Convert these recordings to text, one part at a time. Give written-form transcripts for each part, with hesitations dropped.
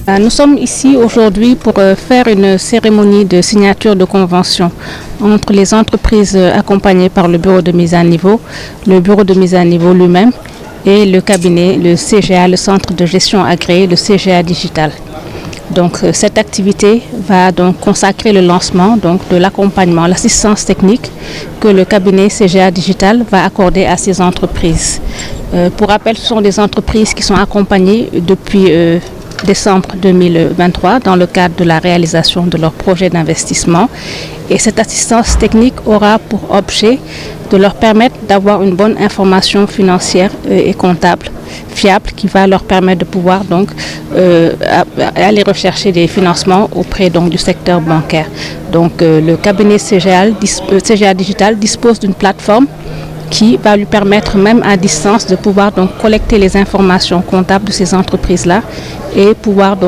Nous sommes ici aujourd'hui pour faire une cérémonie de signature de convention entre les entreprises accompagnées par le bureau de mise à niveau, le bureau de mise à niveau lui-même et le cabinet, le CGA, le centre de gestion agréé, le CGA Digital. Donc cette activité va donc consacrer le lancement de l'accompagnement, l'assistance technique que le cabinet CGA Digital va accorder à ces entreprises. Pour rappel, ce sont des entreprises qui sont accompagnées depuis décembre 2023 dans le cadre de la réalisation de leur projet d'investissement. Et cette assistance technique aura pour objet de leur permettre d'avoir une bonne information financière et comptable fiable qui va leur permettre de pouvoir aller rechercher des financements auprès du secteur bancaire. Donc le cabinet CGA Digital dispose d'une plateforme qui va lui permettre même à distance de pouvoir collecter les informations comptables de ces entreprises-là et pouvoir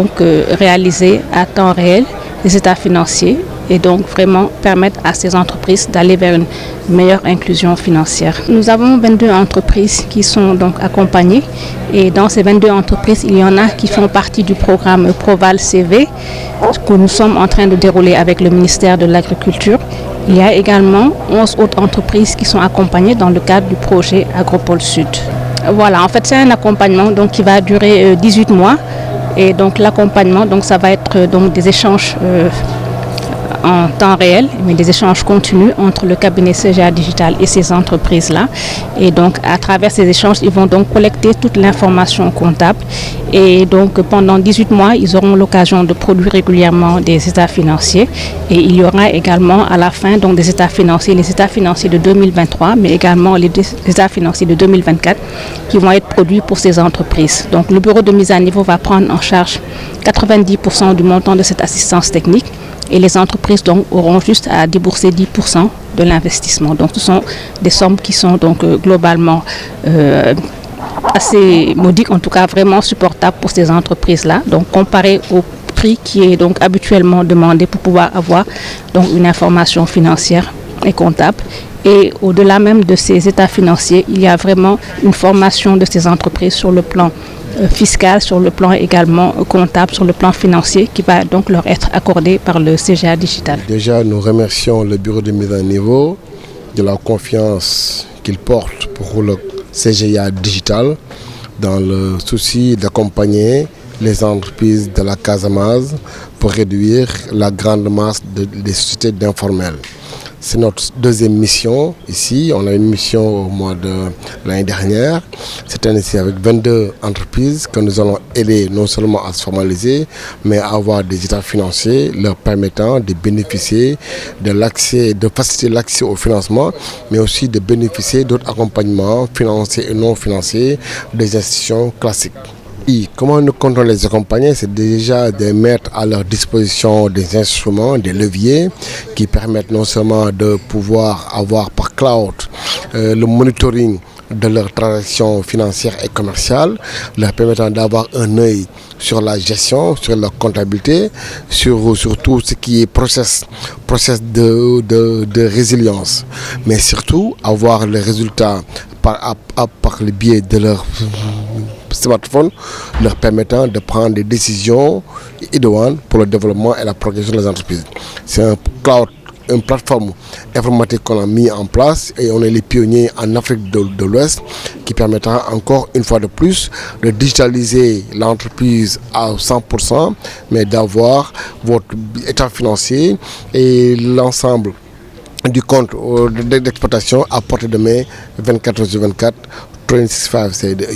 réaliser à temps réel les états financiers et donc vraiment permettre à ces entreprises d'aller vers une meilleure inclusion financière. Nous avons 22 entreprises qui sont accompagnées et dans ces 22 entreprises, il y en a qui font partie du programme Proval CV que nous sommes en train de dérouler avec le ministère de l'Agriculture. Il y a également 11 autres entreprises qui sont accompagnées dans le cadre du projet Agropole Sud. Voilà, en fait, c'est un accompagnement qui va durer 18 mois. Et donc l'accompagnement, ça va être des échanges en temps réel, mais des échanges continus entre le cabinet CGA Digital et ces entreprises-là. Et donc à travers ces échanges, ils vont collecter toute l'information comptable. Et donc pendant 18 mois, ils auront l'occasion de produire régulièrement des états financiers. Et il y aura également à la fin des états financiers, les états financiers de 2023, mais également les états financiers de 2024 qui vont être produits pour ces entreprises. Donc le bureau de mise à niveau va prendre en charge 90% du montant de cette assistance technique. Et les entreprises auront juste à débourser 10% de l'investissement. Donc ce sont des sommes qui sont globalement assez modiques, en tout cas vraiment supportables pour ces entreprises-là. Donc comparé au prix qui est habituellement demandé pour pouvoir avoir une information financière et comptable. Et au-delà même de ces états financiers, il y a vraiment une formation de ces entreprises sur le plan fiscal, sur le plan également comptable, sur le plan financier qui va leur être accordé par le CGA Digital. Déjà, nous remercions le bureau de mise à niveau de la confiance qu'il porte pour le CGA Digital dans le souci d'accompagner les entreprises de la Casamance pour réduire la grande masse des sociétés d'informels. C'est notre deuxième mission ici. On a une mission au mois de l'année dernière. Cette année-ci avec 22 entreprises que nous allons aider non seulement à se formaliser, mais à avoir des états financiers leur permettant de bénéficier de faciliter l'accès au financement, mais aussi de bénéficier d'autres accompagnements financiers et non financiers des institutions classiques. Et comment nous comptons les accompagner? C'est déjà de mettre à leur disposition des instruments, des leviers qui permettent non seulement de pouvoir avoir par cloud le monitoring de leurs transactions financières et commerciales, leur permettant d'avoir un œil sur la gestion, sur la comptabilité, sur tout ce qui est process de résilience, mais surtout avoir les résultats par le biais de leur smartphone, leur permettant de prendre des décisions idoines pour le développement et la progression des entreprises. C'est un cloud, une plateforme informatique qu'on a mis en place et on est les pionniers en Afrique de l'Ouest qui permettra encore une fois de plus de digitaliser l'entreprise à 100%, mais d'avoir votre état financier et l'ensemble du compte d'exploitation à portée de main 24/24, 365 c'est de